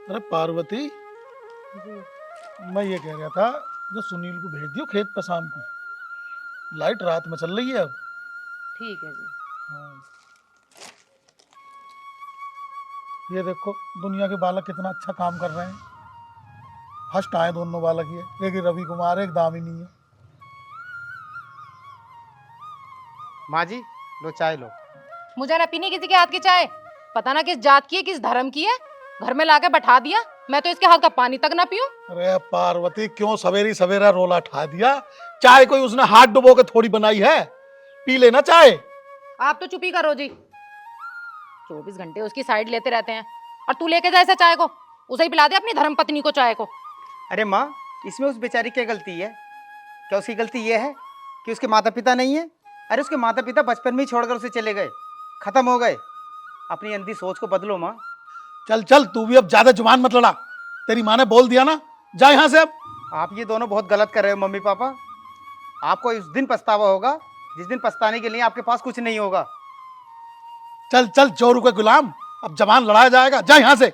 अरे पार्वती, जी। मैं ये कह रहा था, जो सुनील को भेज दियो खेत पर शाम को। लाइट रात में चल रही है अब। ठीक है जी। हाँ, ये देखो दुनिया के बालक कितना अच्छा काम कर रहे हैं। फर्स्ट आए दोनों बालक, ये एक ही रवि कुमार है, एक दामिनी है। माँ जी, लो चाय लो। मुझे ना पीनी किसी के हाथ की चाय। पता ना किस जात की है, किस धर्म की है। घर में लाके बैठा दिया, मैं तो इसके हाथ का पानी तक ना पीऊं। अरे पार्वती, क्यों सवेरी सवेरा रोला ठा दिया? चाय कोई उसने हाथ डुबो के थोड़ी बनाई है, पी लेना चाय। आप तो चुप ही करो जी। 24 घंटे उसकी साइड लेते रहते हैं। और तू लेके जा ऐसा चाय को, उसे ही पिला दे अपनी धर्म पत्नी को चाय को। अरे माँ, इसमें उस बेचारी की गलती है? क्या उसकी गलती ये है कि उसके माता पिता नहीं है? अरे उसके माता पिता बचपन में ही छोड़कर उसे चले गए, खत्म हो गए। अपनी अंधी सोच को बदलो माँ। चल चल, तू भी अब ज्यादा जुबान मत लड़ा। तेरी माँ ने बोल दिया ना, जा यहाँ से अब। आप ये दोनों बहुत गलत कर रहे हो मम्मी पापा। आपको उस दिन पछतावा होगा जिस दिन पछताने के लिए आपके पास कुछ नहीं होगा। चल चल चोरू के गुलाम, अब जबान लड़ाया जाएगा, जा यहाँ से।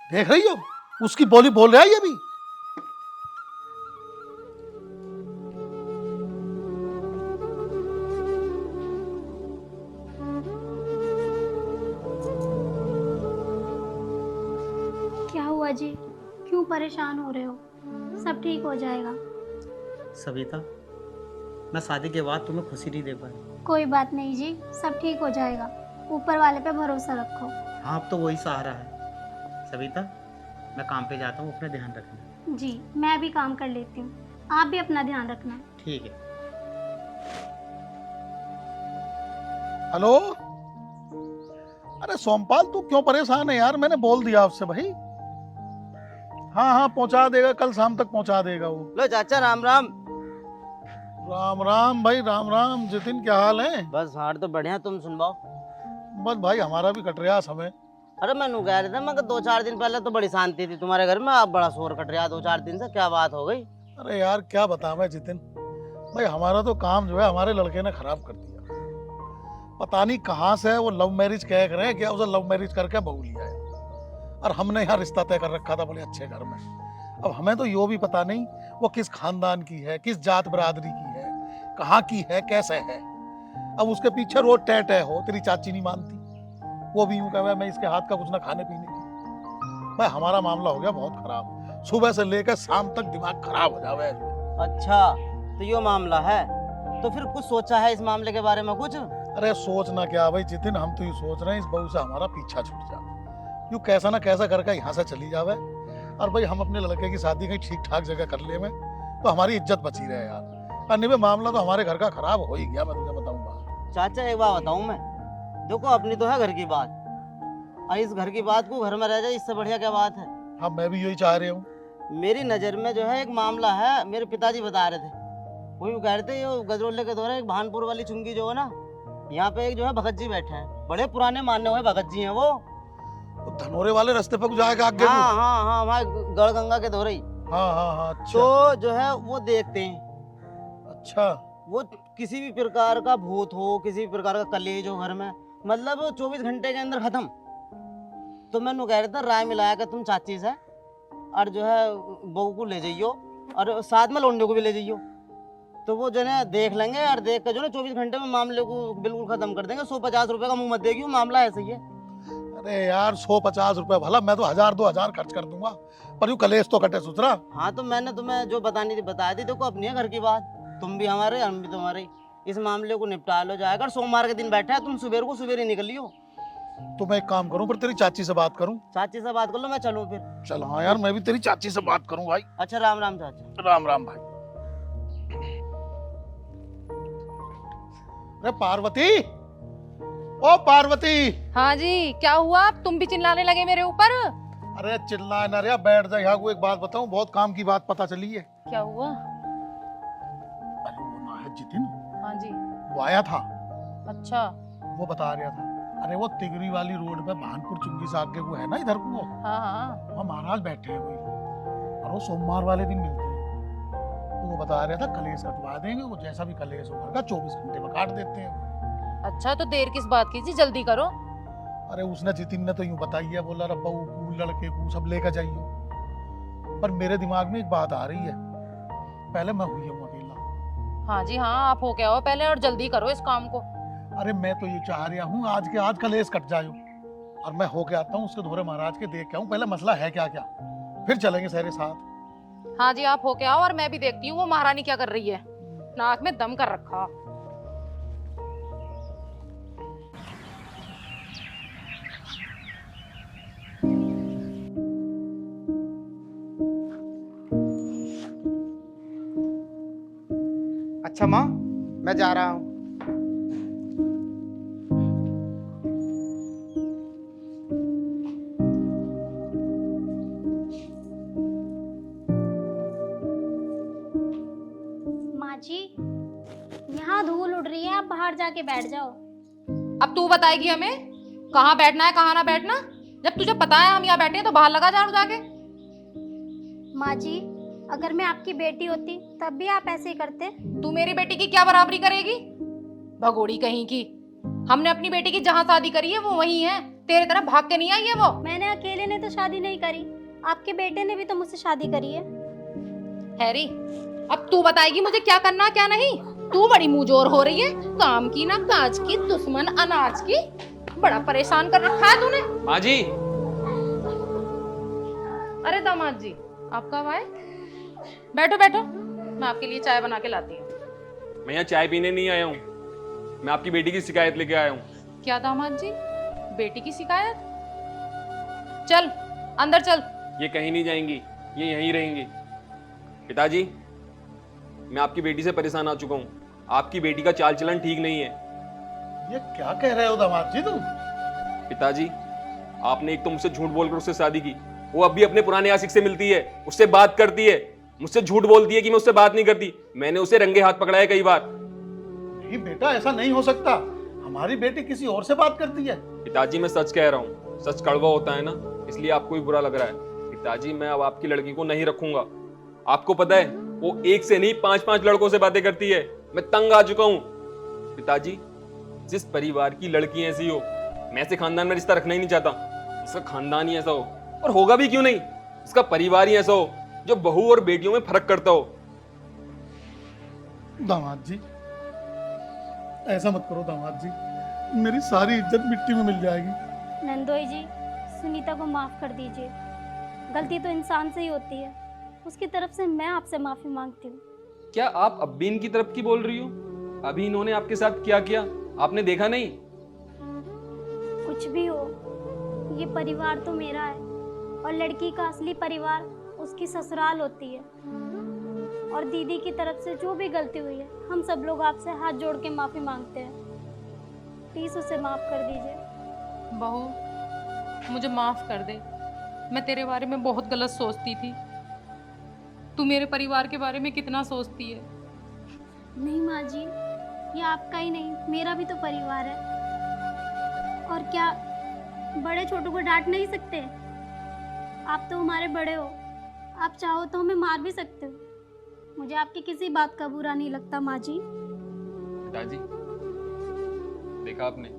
देख रही हो, उसकी बोली बोल रहा है ये भी। क्या हुआ जी? क्यों परेशान हो रहे हो? सब ठीक हो जाएगा। सविता, मैं शादी के बाद तुम्हें खुशी नहीं दे पाया। कोई बात नहीं जी, सब ठीक हो जाएगा। ऊपर वाले पे भरोसा रखो। हाँ, अब तो वही सहारा है। सविता, मैं काम पे जाता हूँ, अपना ध्यान रखना। जी, मैं भी काम कर लेती हूँ। आप भी अपना ध्यान रखना। ठीक है। हेलो। अरे सोमपाल, तू क्यों परेशान है यार? मैंने बोल दिया आपसे भाई। हाँ हाँ, पहुंचा देगा, कल शाम तक पहुंचा देगा वो। लो चाचा, राम राम। राम राम भाई, राम राम। जितिन, क्या हाल है? बस हार तो बढ़िया, तुम सुनवाओ। बस भाई, हमारा भी कट रहा समय। अरे मैं कह रहा था, मैं 2-4 दिन पहले तो बड़ी शांति थी तुम्हारे घर में, अब बड़ा शोर कट रहा 2-4 दिन से। क्या बात हो गई? अरे यार क्या बताऊं मैं जितिन भाई, हमारा तो काम जो है हमारे लड़के ने खराब कर दिया। पता नहीं कहाँ से वो लव मैरिज कह रहे हैं, क्या उसे लव मैरिज करके बहू लिया है। और हमने यहाँ रिश्ता तय कर रखा था बड़े अच्छे घर में। अब हमें तो यो भी पता नहीं वो किस खानदान की है, किस जात बरादरी की है, कहाँ की है, कैसे है। अब उसके पीछे रोज टै टै हो, तेरी चाची नहीं मानती, वो भी यूं कहे मैं इसके हाथ का कुछ ना खाने पीने की। भाई हमारा मामला हो गया बहुत खराब, सुबह से लेकर शाम तक दिमाग खराब हो जावे। अच्छा, तो यो मामला है। तो फिर कुछ सोचा है इस मामले के बारे में कुछ? अरे सोचना क्या भाई जितिन, हम तो ये सोच रहे हैं इस बहू से हमारा पीछा छूट जाए, यूं कैसा ना कैसा करके यहाँ से चली जावे। और भाई हम अपने लड़के की शादी कहीं ठीक ठाक जगह कर ले में, तो हमारी इज्जत बची रहे यार। अन्य में मामला तो हमारे घर का खराब हो ही गया, मैं तुझे बताऊंगा। चाचा एक बात बताऊं मैं, देखो अपनी तो है घर की बात, और इस घर की बात को घर में रह जाए, इससे बढ़िया क्या बात है। हाँ, मैं भी यही चाह रही हूँ। मेरी नज़र में जो है एक मामला है, मेरे पिताजी बता रहे थे। वही कह रहे थे, ये गजरोले के दौरे एक भानपुर वाली चुंगी जो है ना, यहाँ पे एक जो है भगत जी बैठे हैं, बड़े पुराने मानने हुए भगत जी हैं वो। धनोरे वाले रास्ते पर जाएगा आगे। हाँ हाँ हाँ, वहाँ गढ़गंगा के दौरे ही। हाँ हाँ हाँ, अच्छा। तो जो है वो देखते हैं। अच्छा, वो किसी भी प्रकार का भूत हो, किसी भी प्रकार का कलेज हो घर में, मतलब 24 घंटे के अंदर खत्म। तो मैंने कह रहा था राय मिलाया कि तुम चाची से और जो है बहू को ले जाइयो, और साथ में लौंडे को भी ले जाइयो। तो वो जो है देख लेंगे, और देख कर जो है 24 घंटे में मामले को बिल्कुल खत्म कर देंगे। 150 रुपए का मुंह मत देगी, मामला ऐसा ही है। अरे यार 150 रुपए भला, मैं तो 1000-2000 खर्च कर दूंगा, पर यूं कलेश तो कटे सुतरा। हाँ, तो मैंने तुम्हें जो बतानी थी बता दी। देखो अपनी है घर की बात, तुम भी हमारे, हम भी तुम्हारे। इस मामले को निपटा लो जाएगा। सोमवार के दिन बैठा है, तुम सुबह को सुबह ही निकलियो। तो मैं एक काम करूं, फिर तेरी चाची से बात करूं। चाची से बात कर लो, मैं चलूं फिर। चल हाँ यार, मैं भी तेरी चाची से बात करूं भाई। अच्छा, राम राम चाचा। राम राम भाई। अरे पार्वती, ओ पार्वती। हाँ जी, क्या हुआ? तुम भी चिल्लाने लगे मेरे ऊपर? अरे चिल्ला न रे, बैठ जा यहाँ को। एक बात बताऊं, बहुत काम की बात पता चली है। क्या हुआ? अरे वो ना है जितिन, हाँ जी। वो आया था। अच्छा। वो बता रहा था, अरे वो तिगरी वाली रोड पे भानपुर चुंगी से आगे वो है ना, इधर को वो। हाँ हाँ। वहाँ महाराज बैठे हैं कोई, और वो सोमवार वाले दिन मिलते हैं। तो वो बता रहा था कलेश कटवा देंगे, वो जैसा भी कलेश होगा 24 घंटे में काट देते हैं। अच्छा तो देर किस बात की जी, जल्दी करो। अरे उसने जितिन ने तो यूं बताई है, बोला रे बहू को लड़के को सब लेकर जाइयो। पर मेरे दिमाग में एक बात आ रही है, पहले मैं हुई हूँ अकेला। हाँ जी हाँ, आप हो क्या हो पहले और जल्दी करो इस काम को। अरे मैं तो ये चाह रहा हूँ आज के आज कलेश कट जायो, और मैं होके आता हूँ उसके धोरे महाराज के, देख के आऊँ पहले मसला है क्या क्या, फिर चलेंगे सारे साथ। हाँ जी आप हो क्या हो, और मैं भी देखती हूँ वो महारानी क्या कर रही है, नाक में दम कर रखा। अच्छा माँ, मैं जा रहा हूँ। माँ जी, यहाँ धूल उड़ रही है, आप बाहर जाके बैठ जाओ। अब तू बताएगी हमें कहाँ बैठना है कहाँ ना बैठना? जब तुझे पता है हम यहाँ बैठे हैं तो बाहर लगा झाड़ू जाके। माँ जी, अगर मैं आपकी बेटी होती तब भी आप ऐसे ही करते। तू मेरी बेटी की क्या बराबरी करेगी? भगोड़ी कहीं की। हमने अपनी बेटी की जहाँ शादी करी है वो वहीं है, तेरे तरह भाग के नहीं आई है वो। मैंने अकेले ने तो शादी नहीं करी, आपके बेटे ने भी तो मुझसे शादी करी है। हैरी, अब तू बताएगी मुझे क्या करना क्या नहीं? तू बड़ी मुंहजोर हो रही है, काम की ना काज की, दुश्मन अनाज की। बड़ा परेशान कर रखा है तूने। माँ जी। अरे दामाद जी, आप कब आए? बैठो बैठो, मैं आपके लिए चाय बना के लाती हूँ। मैं यहाँ चाय पीने नहीं आया हूँ, मैं आपकी बेटी की शिकायत लेके आया हूँ। क्या दामाद जी, बेटी की शिकायत? चल अंदर चल। ये कहीं नहीं जाएंगी, ये यहीं रहेंगी। पिताजी, मैं आपकी बेटी से परेशान आ चुका हूँ। आपकी बेटी का चाल चलन ठीक नहीं है। ये क्या कह रहे हो दामाद जी तुम? पिताजी, आपने एक तो मुझसे झूठ बोलकर उससे शादी की, वो अब भी अपने पुराने आशिक से मिलती है, उससे बात करती है, मुझसे झूठ बोलती है कि मैं उससे बात नहीं करती। मैंने उसे रंगे हाथ पकड़ा है कई बार। नहीं बेटा, ऐसा नहीं हो सकता, हमारी बेटी किसी और से बात करती है। पिताजी, मैं सच कह रहा हूँ, सच कड़वा होता है ना, इसलिए आपको भी बुरा लग रहा है। पिताजी, मैं अब आपकी लड़की को नहीं रखूंगा। आपको पता है वो एक से नहीं 5-5 लड़कों से बातें करती है। मैं तंग आ चुका हूँ। पिताजी, जिस परिवार की लड़की ऐसी हो, मैं ऐसे खानदान में रिश्ता रखना ही नहीं चाहता। इसका खानदान ही ऐसा हो, और होगा भी क्यों नहीं, इसका परिवार ही ऐसा हो जो बहू और बेटियों में फर्क करता हो। दामाद जी, ऐसा मत करो दामाद जी, मेरी सारी इज्जत मिट्टी में मिल जाएगी। नंदोई जी, सुनीता को माफ कर दीजिए, गलती तो इंसान से ही होती है, उसकी तरफ से मैं आपसे माफी मांगती हूँ। क्या आप अब भी इनकी तरफ की बोल रही हो? अभी इन्होंने आपके साथ क्या किया आपने देखा नहीं? कुछ भी हो, ये परिवार तो मेरा है, और लड़की का असली परिवार उसकी ससुराल होती है। और दीदी की तरफ से जो भी गलती हुई है, हम सब लोग आपसे हाथ जोड़ के माफी मांगते हैं। प्लीज उसे माफ कर दीजिए। बहू, मुझे माफ कर दे, मैं तेरे बारे में बहुत गलत सोचती थी। तू मेरे परिवार के बारे में कितना सोचती है। नहीं माँ जी, ये आपका ही नहीं, मेरा भी तो परिवार है। और क्या बड़े छोटों को डांट नहीं सकते? आप तो हमारे बड़े हो, आप चाहो तो हमें मार भी सकते हो। मुझे आपकी किसी बात का बुरा नहीं लगता माँ जी। पिताजी, देखा आपने,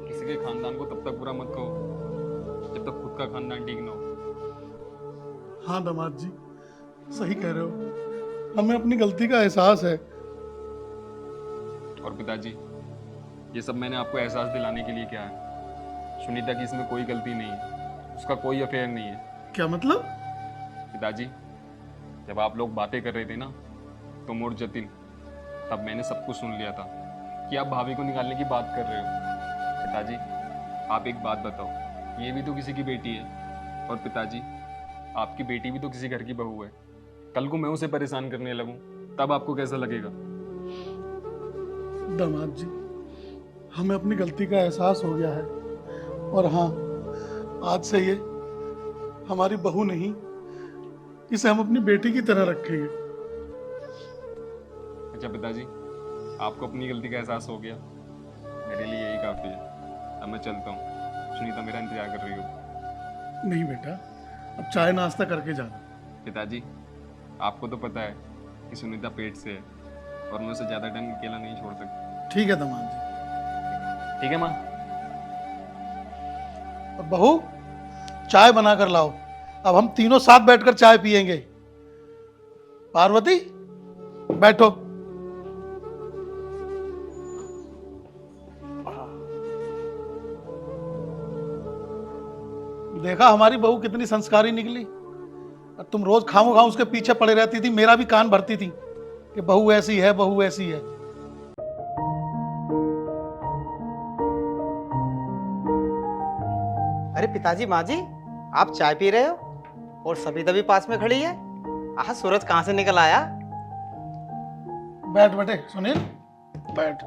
किसी के खानदान को तब तक बुरा मत कहो जब तक खुद का खानदान ठीक ना हो। हाँ दामाद जी, सही कह रहे हो, हमें अपनी गलती का एहसास है। और पिताजी, ये सब मैंने आपको एहसास दिलाने के लिए किया है। सुनीता की इसमें कोई गलती नहीं है, उसका कोई अफेयर नहीं है। क्या मतलब? पिताजी, जब आप लोग बातें कर रहे थे ना, तुम और जतिन, तब मैंने सब कुछ सुन लिया था कि आप भाभी को निकालने की बात कर रहे हो। पिताजी, आप एक बात बताओ, ये भी तो किसी की बेटी है, और पिताजी, आपकी बेटी भी तो किसी घर की बहू है। कल को मैं उसे परेशान करने लगूं, तब आपको कैसा लगेगा? दामाद जी, हमें अपनी गलती का एहसास हो गया है, और हाँ, आज से ये हमारी बहू नहीं, इसे हम अपनी बेटी की तरह रखेंगे। अच्छा पिताजी, आपको अपनी गलती का एहसास हो गया, मेरे लिए यही काफ़ी है। अब मैं चलता हूँ, सुनीता मेरा इंतजार कर रही हो। नहीं बेटा, अब चाय नाश्ता करके जाना। पिताजी, आपको तो पता है कि सुनीता पेट से है, और मैं उसे ज़्यादा टाइम अकेला नहीं छोड़ सकता। ठीक है दामाद जी। ठीक है माँ। और बहू, चाय बना कर लाओ, अब हम तीनों साथ बैठकर चाय पियेंगे। पार्वती, बैठो। देखा हमारी बहू कितनी संस्कारी निकली। और तुम रोज खामोखा उसके पीछे पड़े रहती थी, मेरा भी कान भरती थी कि बहू ऐसी है, बहू ऐसी है। अरे पिताजी, माँ जी, आप चाय पी रहे हो और सविता भी पास में खड़ी है। आह, सूरज कहाँ से निकल आया। बैठ बेटे सुनील, बैठ।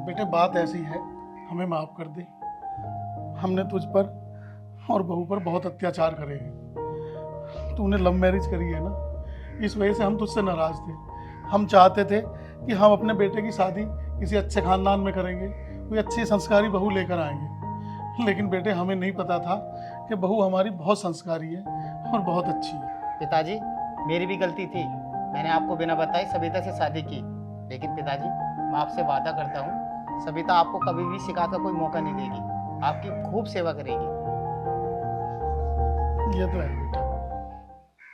बेटे बात ऐसी है, हमें माफ कर दे। हमने तुझ पर और बहू पर बहुत अत्याचार करे हैं। तूने लव मैरिज करी है ना, इस वजह से हम तुझसे नाराज थे। हम चाहते थे कि हम अपने बेटे की शादी किसी अच्छे खानदान में करेंगे, कोई अच्छी संस्कारी बहू लेकर आएंगे। लेकिन बेटे हमें नहीं पता था कि बहू हमारी बहुत संस्कारी है और बहुत अच्छी है। पिताजी, मेरी भी गलती थी, मैंने आपको बिना बताए सविता से शादी की। लेकिन पिताजी, मैं आपसे वादा करता हूँ, सविता आपको कभी भी शिकायत का कोई मौका नहीं देगी, आपकी खूब सेवा करेगी। ये तो है बेटा।